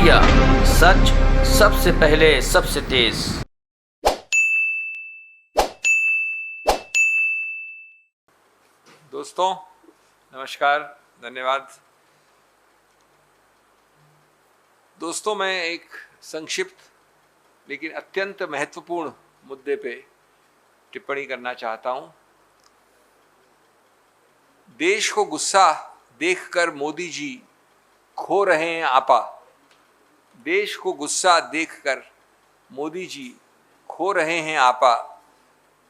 India, सच सबसे पहले सबसे तेज। दोस्तों नमस्कार, धन्यवाद। दोस्तों मैं एक संक्षिप्त लेकिन अत्यंत महत्वपूर्ण मुद्दे पे टिप्पणी करना चाहता हूं। देश को गुस्सा देखकर मोदी जी खो रहे हैं आपा। देश को गुस्सा देखकर मोदी जी खो रहे हैं आपा।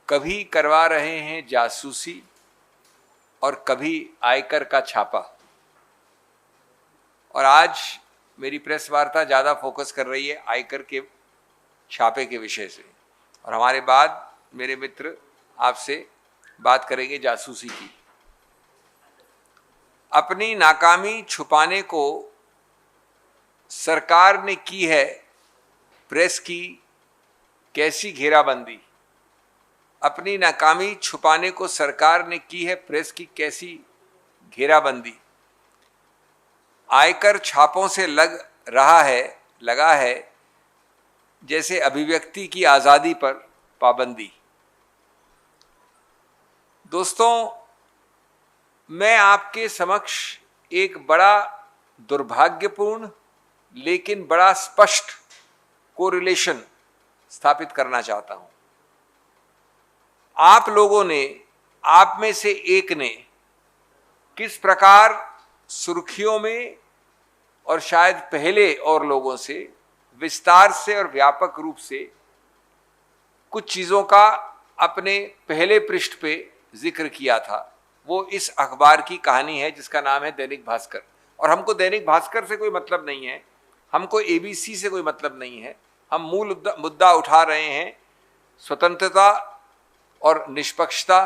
कभी करवा रहे हैं जासूसी और कभी आयकर का छापा। और आज मेरी प्रेस वार्ता ज़्यादा फोकस कर रही है आयकर के छापे के विषय से, और हमारे बाद मेरे मित्र आपसे बात करेंगे जासूसी की। अपनी नाकामी छुपाने को सरकार ने की है प्रेस की कैसी घेराबंदी। अपनी नाकामी छुपाने को सरकार ने की है प्रेस की कैसी घेराबंदी। आयकर छापों से लगा है जैसे अभिव्यक्ति की आज़ादी पर पाबंदी। दोस्तों, मैं आपके समक्ष एक बड़ा दुर्भाग्यपूर्ण लेकिन बड़ा स्पष्ट कोरिलेशन स्थापित करना चाहता हूं। आप लोगों ने, आप में से एक ने किस प्रकार सुर्खियों में और शायद पहले और लोगों से विस्तार से और व्यापक रूप से कुछ चीज़ों का अपने पहले पृष्ठ पे जिक्र किया था। वो इस अखबार की कहानी है जिसका नाम है दैनिक भास्कर। और हमको दैनिक भास्कर से कोई मतलब नहीं है, हमको एबीसी से कोई मतलब नहीं है। हम मूल मुद्दा उठा रहे हैं स्वतंत्रता और निष्पक्षता,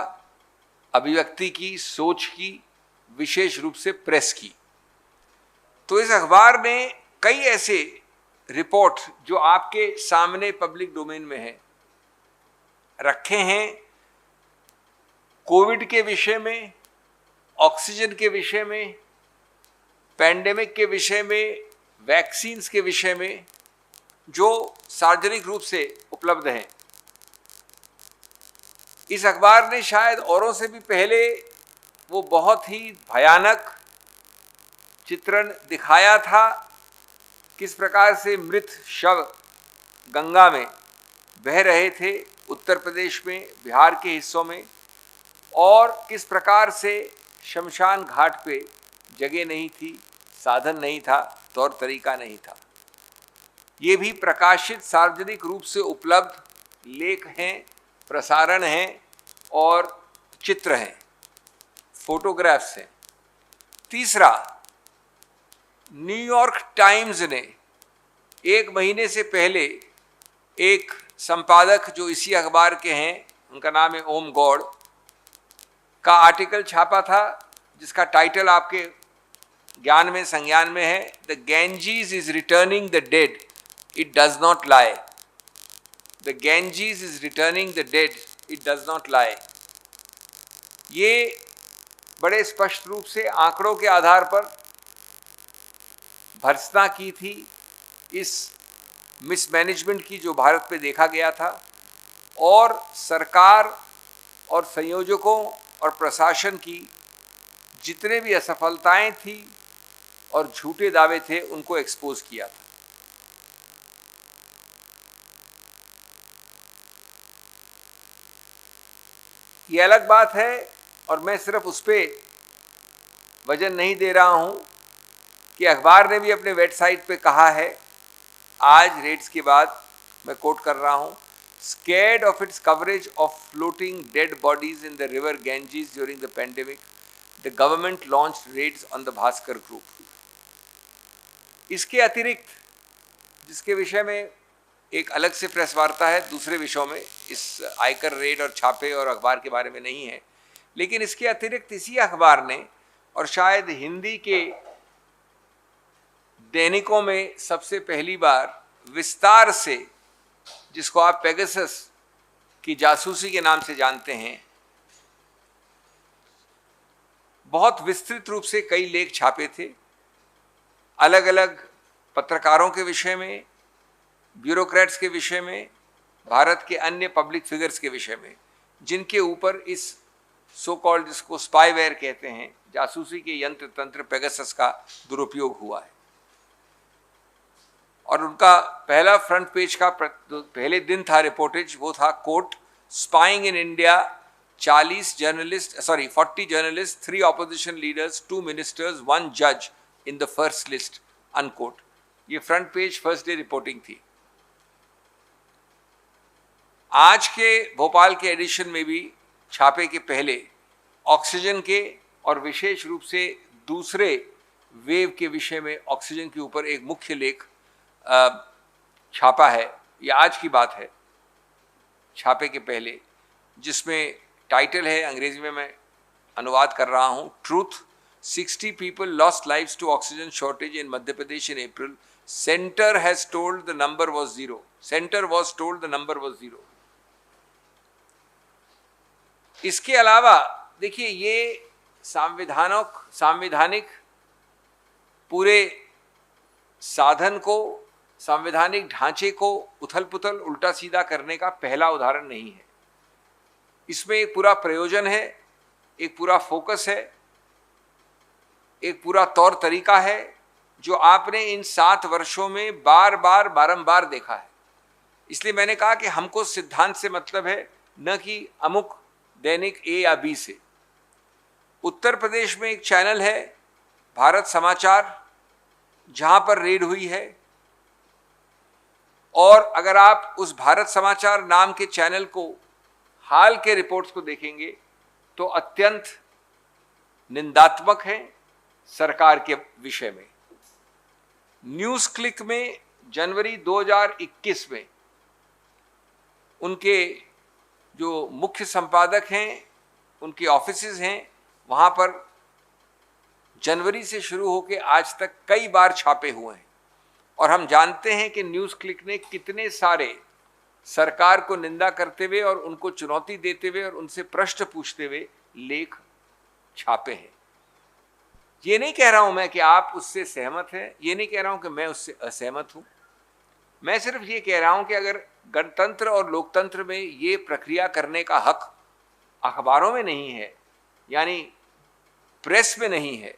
अभिव्यक्ति की, सोच की, विशेष रूप से प्रेस की। तो इस अखबार ने कई ऐसे रिपोर्ट जो आपके सामने पब्लिक डोमेन में है रखे हैं। कोविड के विषय में, ऑक्सीजन के विषय में, पैंडेमिक के विषय में, वैक्सीन्स के विषय में, जो सार्वजनिक रूप से उपलब्ध हैं। इस अखबार ने शायद औरों से भी पहले वो बहुत ही भयानक चित्रण दिखाया था, किस प्रकार से मृत शव गंगा में बह रहे थे उत्तर प्रदेश में, बिहार के हिस्सों में, और किस प्रकार से शमशान घाट पे जगह नहीं थी, साधन नहीं था, तौर तरीका नहीं था। ये भी प्रकाशित सार्वजनिक रूप से उपलब्ध लेख हैं, प्रसारण हैं और चित्र हैं, फोटोग्राफ्स हैं। तीसरा, न्यूयॉर्क टाइम्स ने एक महीने से पहले एक संपादक जो इसी अखबार के हैं, उनका नाम है ओम गौड़, का आर्टिकल छापा था जिसका टाइटल आपके ज्ञान में, संज्ञान में है, the Ganges is returning the dead, it does not lie. The Ganges is returning the dead, it does not lie. ये बड़े स्पष्ट रूप से आंकड़ों के आधार पर भर्त्सना की थी इस मिसमैनेजमेंट की जो भारत पे देखा गया था, और सरकार और संयोजकों और प्रशासन की जितने भी असफलताएं थी और झूठे दावे थे उनको एक्सपोज किया था। ये अलग बात है, और मैं सिर्फ उस पर वजन नहीं दे रहा हूं कि अखबार ने भी अपने वेबसाइट पे कहा है, आज रेट्स के बाद मैं कोट कर रहा हूं, scared of its coverage of floating dead bodies in the river Ganges during the pandemic, the government launched raids on the Bhaskar group. इसके अतिरिक्त, जिसके विषय में एक अलग से प्रेस वार्ता है दूसरे विषयों में, इस आयकर रेड और छापे और अखबार के बारे में नहीं है, लेकिन इसके अतिरिक्त इसी अखबार ने, और शायद हिंदी के दैनिकों में सबसे पहली बार विस्तार से, जिसको आप पेगासस की जासूसी के नाम से जानते हैं, बहुत विस्तृत रूप से कई लेख छापे थे। अलग अलग पत्रकारों के विषय में, ब्यूरोक्रेट्स के विषय में, भारत के अन्य पब्लिक फिगर्स के विषय में, जिनके ऊपर इस सो कॉल्ड, जिसको स्पाईवेयर कहते हैं, जासूसी के यंत्र तंत्र पेगासस का दुरुपयोग हुआ है। और उनका पहला फ्रंट पेज का पहले दिन था रिपोर्टेज, वो था quote, spying in India 40 journalist, 3 opposition leaders, 2 ministers, 1 जज in the first list, unquote. ये front page first day reporting थी। आज के भोपाल के एडिशन में भी छापे के पहले ऑक्सीजन के और विशेष रूप से दूसरे वेव के विषय में ऑक्सीजन के ऊपर एक मुख्य लेख छापा है। ये आज की बात है, छापे के पहले, जिसमें टाइटल है, अंग्रेजी में मैं अनुवाद कर रहा हूँ, truth, 60 people lost lives to oxygen shortage in Madhya Pradesh in April. Center has told the number was 0. Center was told the number was 0. इसके अलावा देखिए, ये सांविधानिक पूरे साधन को, सांविधानिक ढांचे को उथल पुथल उल्टा सीधा करने का पहला उदाहरण नहीं है। इसमें एक पूरा प्रयोजन है, एक पूरा फोकस है, एक पूरा तौर तरीका है, जो आपने इन 7 वर्षों में बारंबार देखा है। इसलिए मैंने कहा कि हमको सिद्धांत से मतलब है, न कि अमुक दैनिक ए या बी से। उत्तर प्रदेश में एक चैनल है भारत समाचार, जहां पर रेड हुई है, और अगर आप उस भारत समाचार नाम के चैनल को हाल के रिपोर्ट्स को देखेंगे तो अत्यंत निंदात्मक है सरकार के विषय में। न्यूज क्लिक में जनवरी 2021 में उनके जो मुख्य संपादक हैं, उनके ऑफिसेज हैं, वहां पर जनवरी से शुरू होकर आज तक कई बार छापे हुए हैं। और हम जानते हैं कि न्यूज क्लिक ने कितने सारे सरकार को निंदा करते हुए और उनको चुनौती देते हुए और उनसे प्रश्न पूछते हुए लेख छापे हैं। ये नहीं कह रहा हूं मैं कि आप उससे सहमत हैं, ये नहीं कह रहा हूं कि मैं उससे असहमत हूं। मैं सिर्फ ये कह रहा हूं कि अगर गणतंत्र और लोकतंत्र में ये प्रक्रिया करने का हक अखबारों में नहीं है, यानी प्रेस में नहीं है,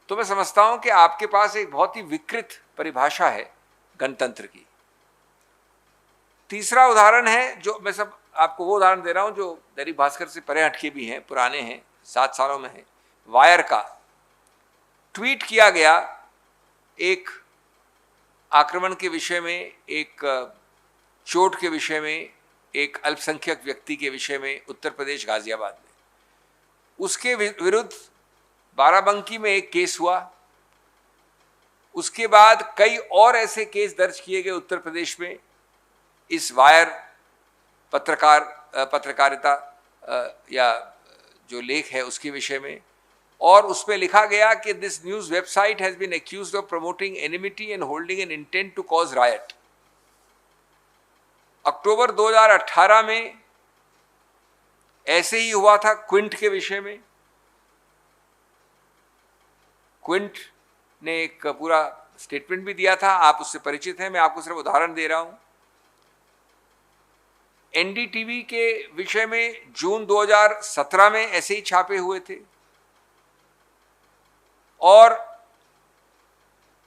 तो मैं समझता हूं कि आपके पास एक बहुत ही विकृत परिभाषा है गणतंत्र की। तीसरा उदाहरण है, जो मैं सब आपको वो उदाहरण दे रहा हूं जो दैनिक भास्कर से परे हटके भी हैं, पुराने हैं, 7 सालों में है। वायर का ट्वीट किया गया एक आक्रमण के विषय में, एक चोट के विषय में, एक अल्पसंख्यक व्यक्ति के विषय में उत्तर प्रदेश गाजियाबाद में। उसके विरुद्ध बाराबंकी में एक केस हुआ। उसके बाद कई और ऐसे केस दर्ज किए गए उत्तर प्रदेश में इस वायर पत्रकारिता या जो लेख है उसके विषय में। और उसमें लिखा गया कि this news website has been accused of promoting enmity and holding an intent to cause riot. अक्टूबर 2018 में ऐसे ही हुआ था क्विंट के विषय में। क्विंट ने एक पूरा स्टेटमेंट भी दिया था, आप उससे परिचित हैं, मैं आपको सिर्फ उदाहरण दे रहा हूं। एनडीटीवी के विषय में जून 2017 में ऐसे ही छापे हुए थे। और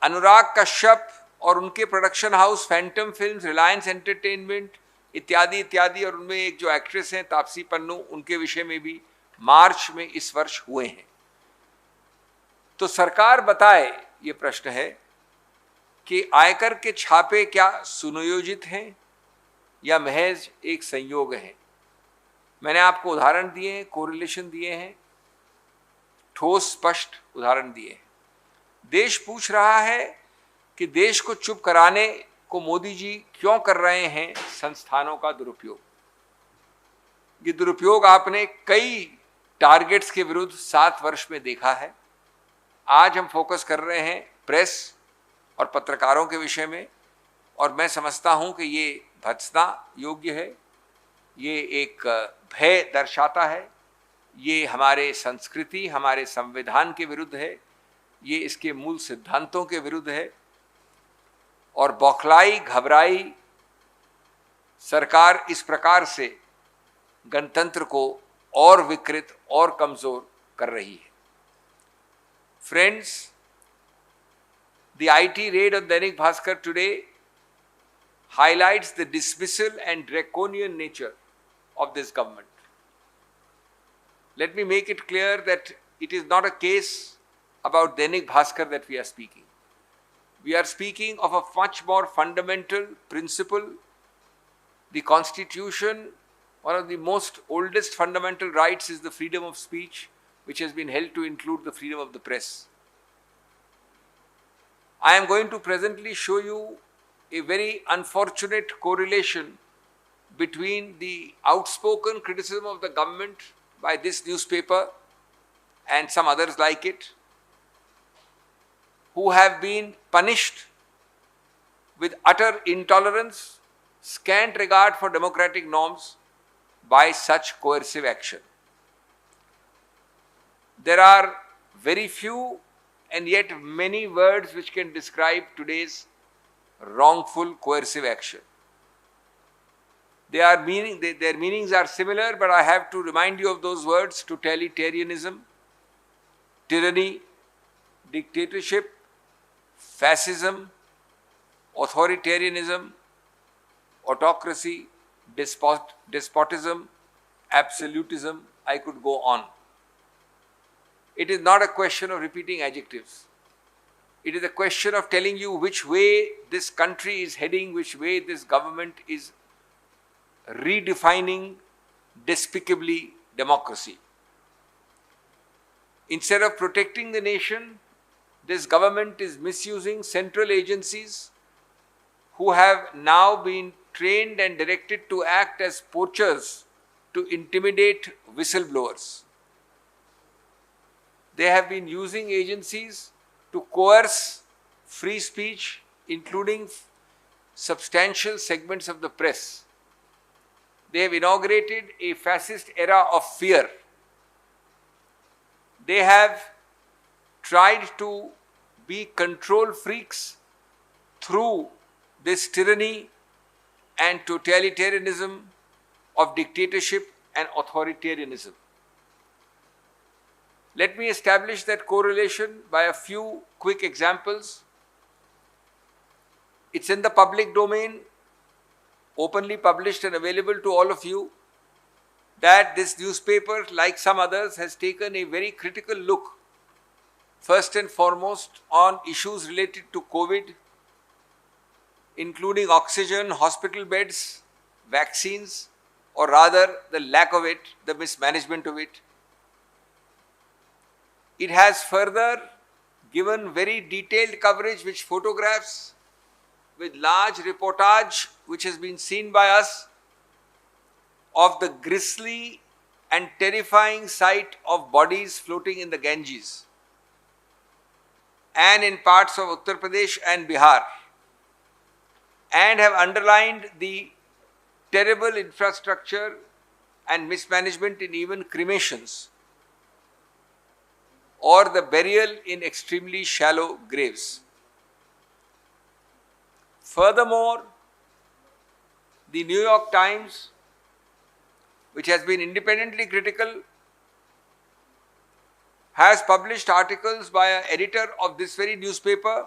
अनुराग कश्यप और उनके production house Phantom films, Reliance entertainment इत्यादि इत्यादि, और उनमें एक जो एक्ट्रेस हैं तापसी पन्नू, उनके विषय में भी मार्च में इस वर्ष हुए हैं। तो सरकार बताए, ये प्रश्न है कि आयकर के छापे क्या सुनियोजित हैं या महज एक संयोग है। मैंने आपको उदाहरण दिए हैं, कोरिलेशन दिए हैं, ठोस स्पष्ट उदाहरण दिए हैं। देश पूछ रहा है कि देश को चुप कराने को मोदी जी क्यों कर रहे हैं संस्थानों का दुरुपयोग। ये दुरुपयोग आपने कई टारगेट्स के विरुद्ध 7 वर्ष में देखा है। आज हम फोकस कर रहे हैं प्रेस और पत्रकारों के विषय में, और मैं समझता हूं कि ये भत्सना योग्य है, ये एक भय दर्शाता है, ये हमारे संस्कृति, हमारे संविधान के विरुद्ध है, ये इसके मूल सिद्धांतों के विरुद्ध है और बौखलाई घबराई सरकार इस प्रकार से गणतंत्र को और विकृत और कमजोर कर रही है। Friends, the IT raid on Dainik Bhaskar today highlights the dismissal and draconian nature of this government. Let me make it clear that it is not a case about Dainik Bhaskar that we are speaking. We are speaking of a much more fundamental principle. The Constitution, one of the most oldest fundamental rights, is the freedom of speech, which has been held to include the freedom of the press. I am going to presently show you a very unfortunate correlation between the outspoken criticism of the government by this newspaper and some others like it, who have been punished with utter intolerance, scant regard for democratic norms by such coercive action. There are very few and yet many words which can describe today's wrongful coercive action. Their meanings are similar, but I have to remind you of those words: totalitarianism, tyranny, dictatorship, fascism, authoritarianism, autocracy, despotism, absolutism. I could go on. It is not a question of repeating adjectives. It is a question of telling you which way this country is heading, which way this government is redefining despicably democracy. Instead of protecting the nation, this government is misusing central agencies who have now been trained and directed to act as poachers to intimidate whistleblowers. They have been using agencies to coerce free speech, including substantial segments of the press. They have inaugurated a fascist era of fear. They have tried to be control freaks through this tyranny and totalitarianism of dictatorship and authoritarianism. Let me establish that correlation by a few quick examples. It's in the public domain, openly published and available to all of you, that this newspaper, like some others, has taken a very critical look, first and foremost, on issues related to COVID, including oxygen, hospital beds, vaccines, or rather the lack of it, the mismanagement of it. It has further given very detailed coverage with photographs, with large reportage which has been seen by us of the grisly and terrifying sight of bodies floating in the Ganges and in parts of Uttar Pradesh and Bihar, and have underlined the terrible infrastructure and mismanagement in even cremations, or the burial in extremely shallow graves. Furthermore, the New York Times, which has been independently critical, has published articles by an editor of this very newspaper,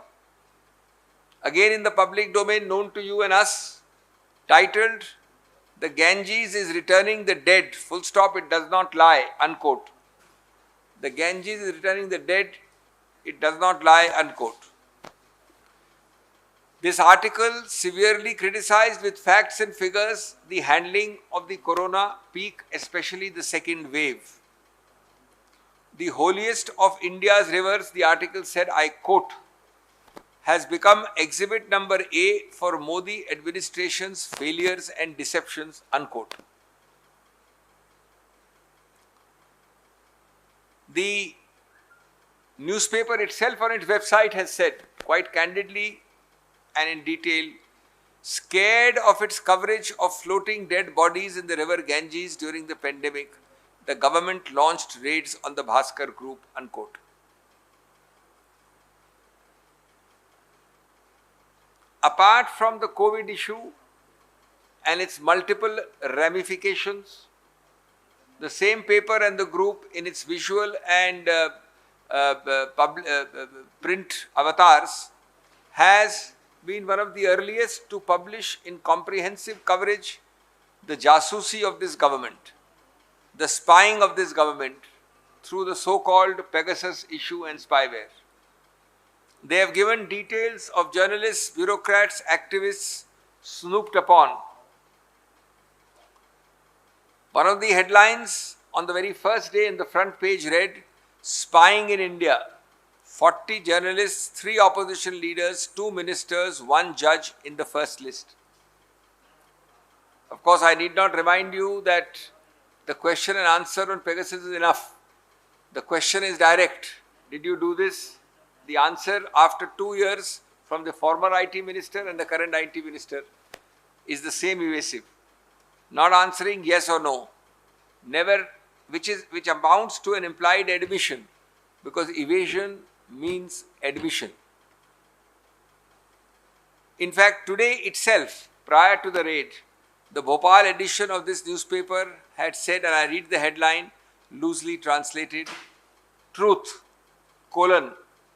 again in the public domain, known to you and us, titled, "The Ganges is returning the dead, full stop, it does not lie," unquote. The Ganges is returning the dead, it does not lie, unquote. This article severely criticized with facts and figures the handling of the corona peak, especially the second wave. The holiest of India's rivers, the article said, I quote, has become exhibit number A for Modi administration's failures and deceptions, unquote. The newspaper itself on its website has said, quite candidly and in detail, scared of its coverage of floating dead bodies in the river Ganges during the pandemic, the government launched raids on the Bhaskar group, unquote. apart from the COVID issue and its multiple ramifications, the same paper and the group in its visual and print avatars has been one of the earliest to publish in comprehensive coverage the jasusi of this government, the spying of this government through the so-called Pegasus issue and spyware. They have given details of journalists, bureaucrats, activists snooped upon. One of the headlines on the very first day in the front page read, "Spying in India, 40 journalists, 3 opposition leaders, 2 ministers, 1 judge in the first list." Of course, I need not remind you that the question and answer on Pegasus is enough. The question is direct. Did you do this? The answer after 2 years from the former IT minister and the current IT minister is the same evasive. Not answering yes or no. Never, which amounts to an implied admission, because evasion means admission. In fact, today itself, prior to the raid, the Bhopal edition of this newspaper had said, and I read the headline, loosely translated, "Truth,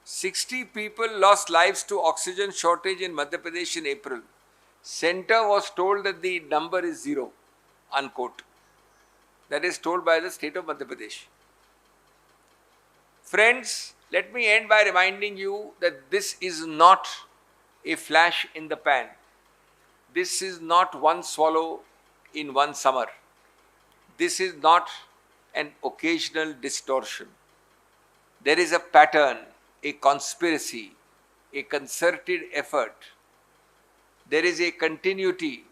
60 people lost lives to oxygen shortage in Madhya Pradesh in April. Center was told that the number is 0, unquote." That is told by the state of Madhya Pradesh. Friends, let me end by reminding you that this is not a flash in the pan. This is not one swallow in one summer. This is not an occasional distortion. There is a pattern, a conspiracy, a concerted effort. There is a continuity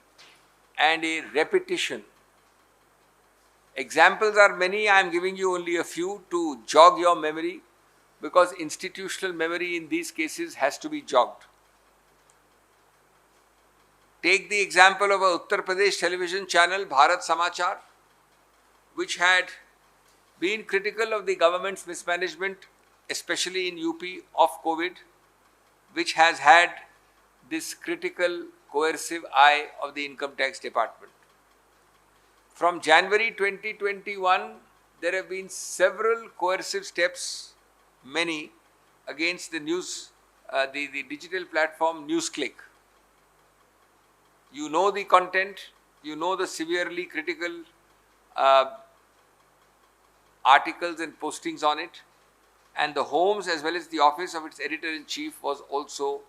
and a repetition. Examples are many. I am giving you only a few to jog your memory, because institutional memory in these cases has to be jogged. Take the example of a Uttar Pradesh television channel, Bharat Samachar, which had been critical of the government's mismanagement, especially in UP of COVID, which has had this critical coercive eye of the income tax department. From January 2021, there have been several coercive steps, many, against the the digital platform NewsClick. You know the content, you know the severely critical articles and postings on it, and the homes as well as the office of its editor-in-chief was also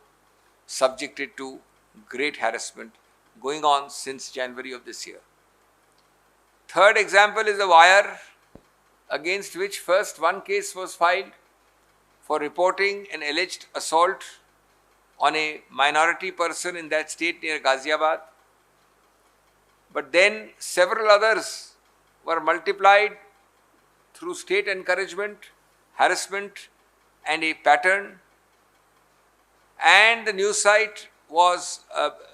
subjected to great harassment going on since January of this year. Third example is the Wire, against which first one case was filed for reporting an alleged assault on a minority person in that state near Ghaziabad. But then several others were multiplied through state encouragement, harassment, and a pattern. And the news site was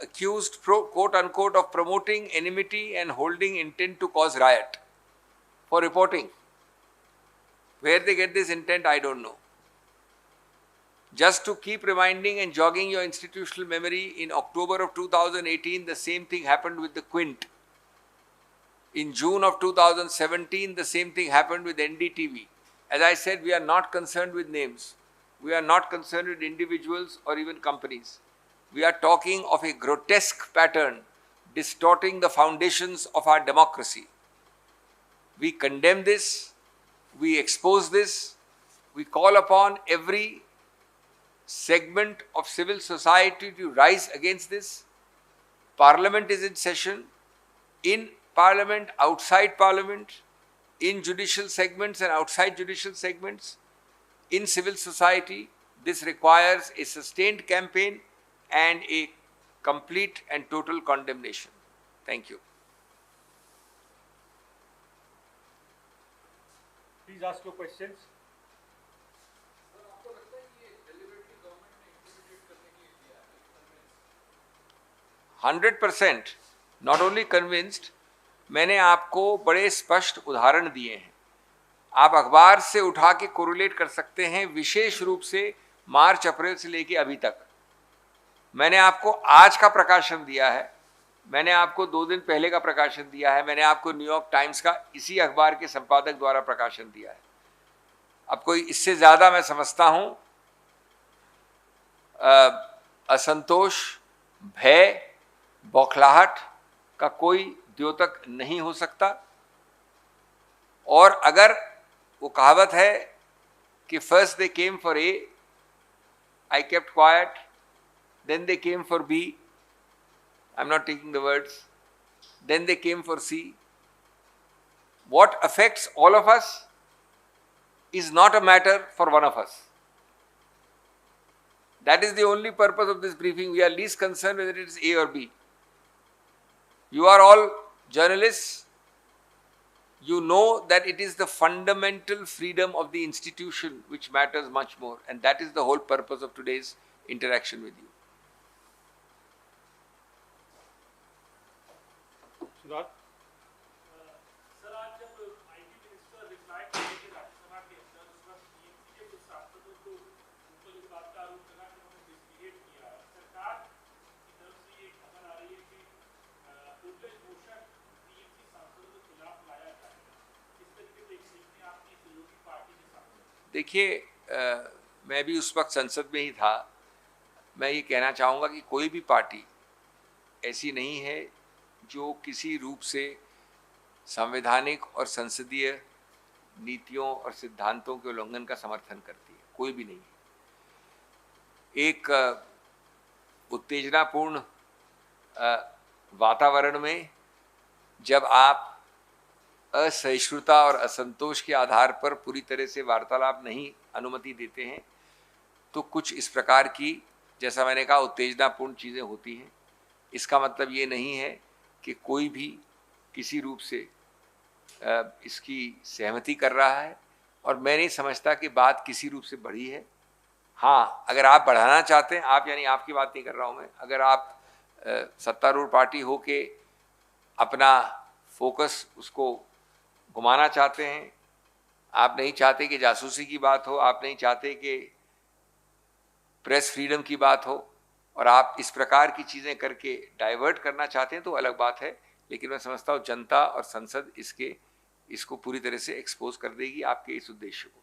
accused, quote unquote, of promoting enmity and holding intent to cause riot for reporting. Where they get this intent, I don't know. Just to keep reminding and jogging your institutional memory, in October of 2018, the same thing happened with the Quint. In June of 2017, the same thing happened with NDTV. As I said, we are not concerned with names. We are not concerned with individuals or even companies. We are talking of a grotesque pattern distorting the foundations of our democracy. We condemn this, we expose this, we call upon every segment of civil society to rise against this. Parliament is in session, in Parliament, outside Parliament, in judicial segments and outside judicial segments, in civil society. This requires a sustained campaign and a complete and total condemnation. Thank you. Please ask your questions. 100%, not only convinced, मैंने आपको बड़े स्पष्ट उदाहरण दिए हैं. आप अखबार से उठा के कोरिलेट कर सकते हैं, विशेष रूप से मार्च अप्रैल से लेके अभी तक. मैंने आपको आज का प्रकाशन दिया है, मैंने आपको 2 दिन पहले का प्रकाशन दिया है, मैंने आपको न्यूयॉर्क टाइम्स का इसी अखबार के संपादक द्वारा प्रकाशन दिया है। अब कोई इससे ज्यादा मैं समझता हूं असंतोष, भय, बौखलाहट का कोई द्योतक नहीं हो सकता। और अगर वो कहावत है कि first they came for A, I kept quiet, then they came for B, I am not taking the words, then they came for C, what affects all of us is not a matter for one of us. That is the only purpose of this briefing. We are least concerned whether it is A or B. You are all journalists. You know that it is the fundamental freedom of the institution which matters much more, and that is the whole purpose of today's interaction with you. Siddharth? देखिए, मैं भी उस वक्त संसद में ही था। मैं ये कहना चाहूँगा कि कोई भी पार्टी ऐसी नहीं है जो किसी रूप से संवैधानिक और संसदीय नीतियों और सिद्धांतों के उल्लंघन का समर्थन करती है, कोई भी नहीं है। एक उत्तेजनापूर्ण वातावरण में जब आप असहिष्णुता और असंतोष के आधार पर पूरी तरह से वार्तालाप नहीं अनुमति देते हैं, तो कुछ इस प्रकार की, जैसा मैंने कहा, उत्तेजनापूर्ण चीज़ें होती हैं। इसका मतलब ये नहीं है कि कोई भी किसी रूप से इसकी सहमति कर रहा है, और मैं नहीं समझता कि बात किसी रूप से बढ़ी है। हाँ, अगर आप बढ़ाना चाहते हैं, आप यानी आपकी बात नहीं कर रहा हूँ मैं, अगर आप सत्तारूढ़ पार्टी हो के अपना फोकस उसको घुमाना चाहते हैं, आप नहीं चाहते कि जासूसी की बात हो, आप नहीं चाहते कि प्रेस फ्रीडम की बात हो, और आप इस प्रकार की चीज़ें करके डाइवर्ट करना चाहते हैं, तो अलग बात है। लेकिन मैं समझता हूँ जनता और संसद इसको पूरी तरह से एक्सपोज कर देगी आपके इस उद्देश्य को।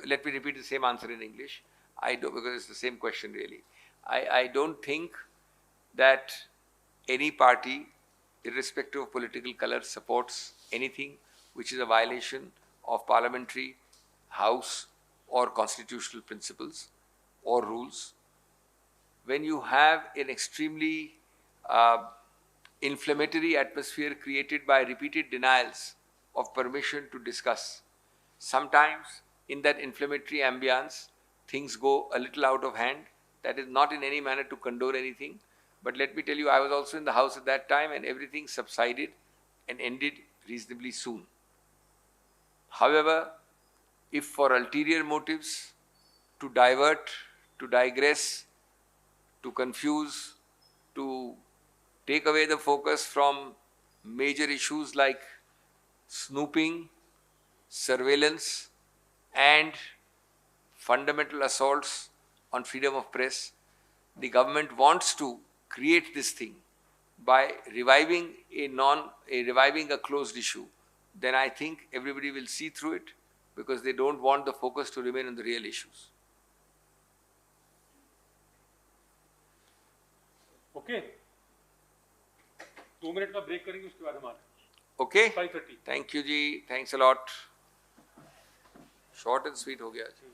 Let me repeat the same answer in English. Because it's the same question really. I don't think that any party, irrespective of political color, supports anything which is a violation of parliamentary, house or constitutional principles or rules. When you have an extremely inflammatory atmosphere created by repeated denials of permission to discuss, sometimes in that inflammatory ambience, things go a little out of hand. That is not in any manner to condone anything. But let me tell you, I was also in the house at that time, and everything subsided and ended reasonably soon. However, if for ulterior motives, to divert, to digress, to confuse, to take away the focus from major issues like snooping, surveillance, and fundamental assaults on freedom of press, the government wants to create this thing by reviving a closed issue, then I think everybody will see through it, because they don't want the focus to remain on the real issues. Okay. 2 minute का break करेंगे, उसके बाद हमारा Okay? 5:30. Thank you ji, thanks a lot. Short and sweet हो गया जी।